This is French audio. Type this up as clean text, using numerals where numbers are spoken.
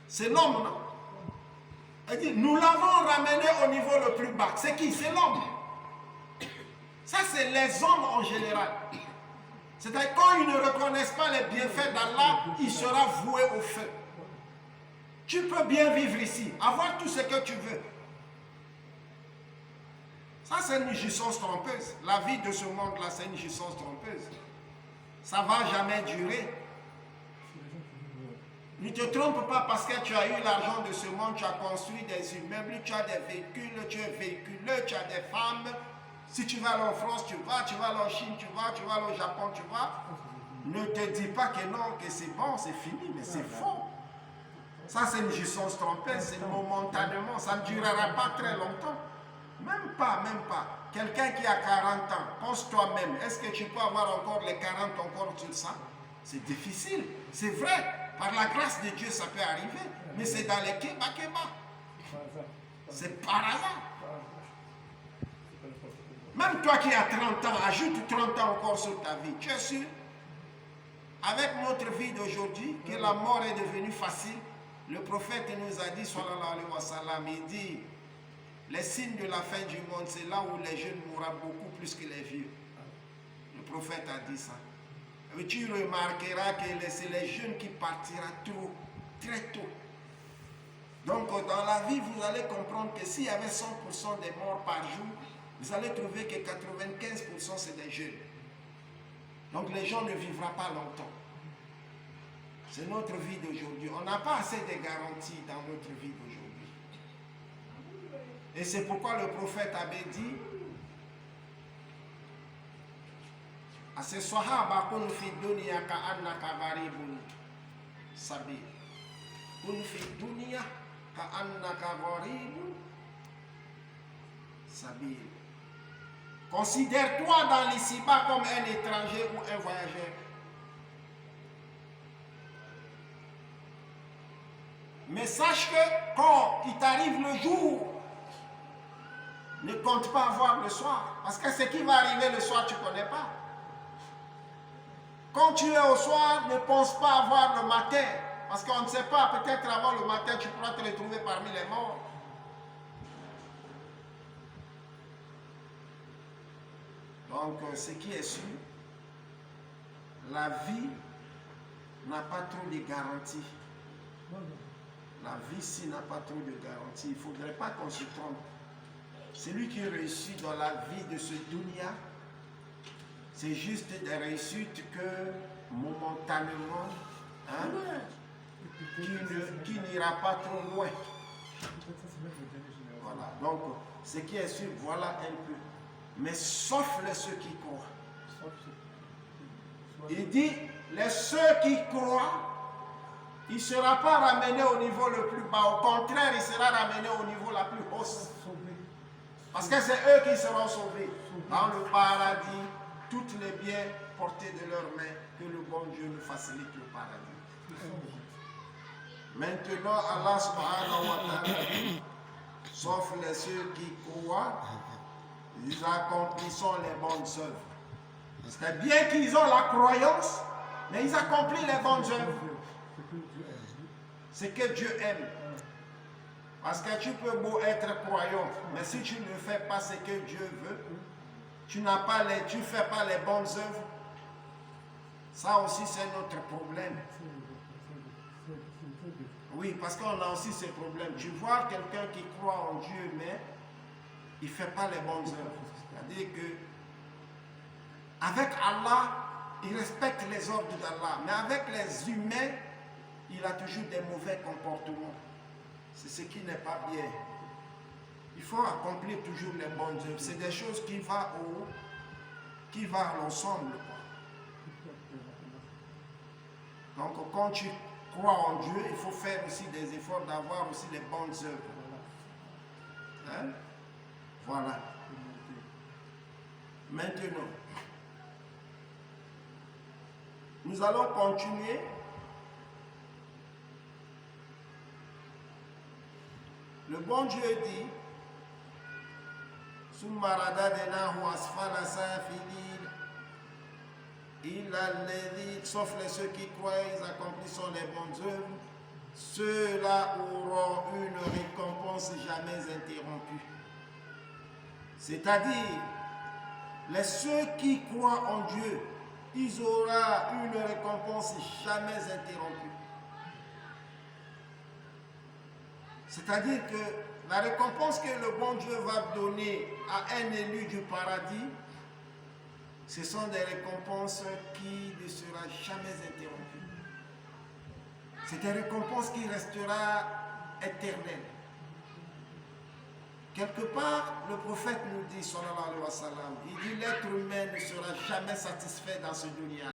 C'est l'homme, non? Elle dit, nous l'avons ramené au niveau le plus bas. C'est qui? C'est l'homme. Ça, c'est les hommes en général. C'est-à-dire, quand ils ne reconnaissent pas les bienfaits d'Allah, il sera voué au feu. Tu peux bien vivre ici, avoir tout ce que tu veux. Ça, c'est une jouissance trompeuse. La vie de ce monde-là, c'est une jouissance trompeuse. Ça ne va jamais durer. Ne te trompe pas parce que tu as eu l'argent de ce monde, tu as construit des immeubles, tu as des véhicules, tu es véhiculeux, tu as des femmes. Si tu vas aller en France, tu vas aller en Chine, tu vas aller au Japon, tu vas. Ne te dis pas que non, que c'est bon, c'est fini, mais c'est faux. Ça, c'est une jouissance trompeuse, c'est momentanément, ça ne durera pas très longtemps. Même pas. Quelqu'un qui a 40 ans, pense toi-même, est-ce que tu peux avoir encore les 40 encore sur ça? C'est difficile, c'est vrai. Par la grâce de Dieu, ça peut arriver. Mais c'est dans les kéba. C'est par hasard. Même toi qui as 30 ans, ajoute 30 ans encore sur ta vie. Tu es sûr? Avec notre vie d'aujourd'hui, que la mort est devenue facile, le prophète nous a dit, sallallahu alayhi wa sallam, il dit, les signes de la fin du monde, c'est là où les jeunes mourront beaucoup plus que les vieux. Le prophète a dit ça. Et tu remarqueras que c'est les jeunes qui partiront très tôt. Donc dans la vie, vous allez comprendre que s'il y avait 100% des morts par jour, vous allez trouver que 95% c'est des jeunes. Donc les gens ne vivront pas longtemps. C'est notre vie d'aujourd'hui. On n'a pas assez de garanties dans notre vie d'aujourd'hui. Et c'est pourquoi le prophète avait dit à ses sahaba, kun fi dunya ka annaka gharibun sabil. Kun fi dunya ka annaka gharibun sabil. Considère-toi dans l'ici-bas comme un étranger ou un voyageur. Mais sache que quand il t'arrive le jour, ne compte pas avoir le soir. Parce que ce qui va arriver le soir, tu ne connais pas. Quand tu es au soir, ne pense pas avoir le matin. Parce qu'on ne sait pas, peut-être avant le matin, tu pourras te retrouver parmi les morts. Donc, ce qui est sûr, la vie n'a pas trop de garanties. La vie, si n'a pas trop de garanties, il ne faudrait pas qu'on se trompe. Celui qui réussit dans la vie de ce dunya, c'est juste des réussites que momentanément, qui n'ira pas trop loin. Voilà, donc ce qui est sûr, voilà un peu. Mais sauf ceux qui croient. Il dit, ceux qui croient, il ne sera pas ramené au niveau le plus bas. Au contraire, il sera ramené au niveau la plus hausse. Parce que c'est eux qui seront sauvés. Dans le paradis, tous les biens portés de leurs mains, que le bon Dieu nous facilite le paradis. Maintenant, Allah subhanahu wa ta'ala dit, sauf ceux qui croient, ils accomplissent les bonnes œuvres. C'est bien qu'ils ont la croyance, mais ils accomplissent les bonnes œuvres. C'est que Dieu aime. Parce que tu peux beau être croyant, mais si tu ne fais pas ce que Dieu veut, tu ne fais pas les bonnes œuvres, ça aussi c'est notre problème. Oui, parce qu'on a aussi ce problème. Tu vois quelqu'un qui croit en Dieu, mais il ne fait pas les bonnes œuvres. C'est-à-dire que avec Allah, il respecte les ordres d'Allah, mais avec les humains, il a toujours des mauvais comportements. C'est ce qui n'est pas bien. Il faut accomplir toujours les bonnes œuvres. C'est des choses qui vont à l'ensemble. Donc quand tu crois en Dieu, il faut faire aussi des efforts d'avoir aussi les bonnes œuvres. Hein? Voilà. Maintenant, nous allons continuer. Le bon Dieu dit, Summa radadnahu asfala safilin. Sauf ceux qui croient, ils accomplissent les bonnes œuvres, ceux-là auront une récompense jamais interrompue. C'est-à-dire, ceux qui croient en Dieu, ils auront une récompense jamais interrompue. C'est-à-dire que la récompense que le bon Dieu va donner à un élu du paradis, ce sont des récompenses qui ne seront jamais interrompues. C'est des récompenses qui resteront éternelles. Quelque part, le prophète nous dit, sallallahu alayhi wa sallam, il dit l'être humain ne sera jamais satisfait dans ce dunya.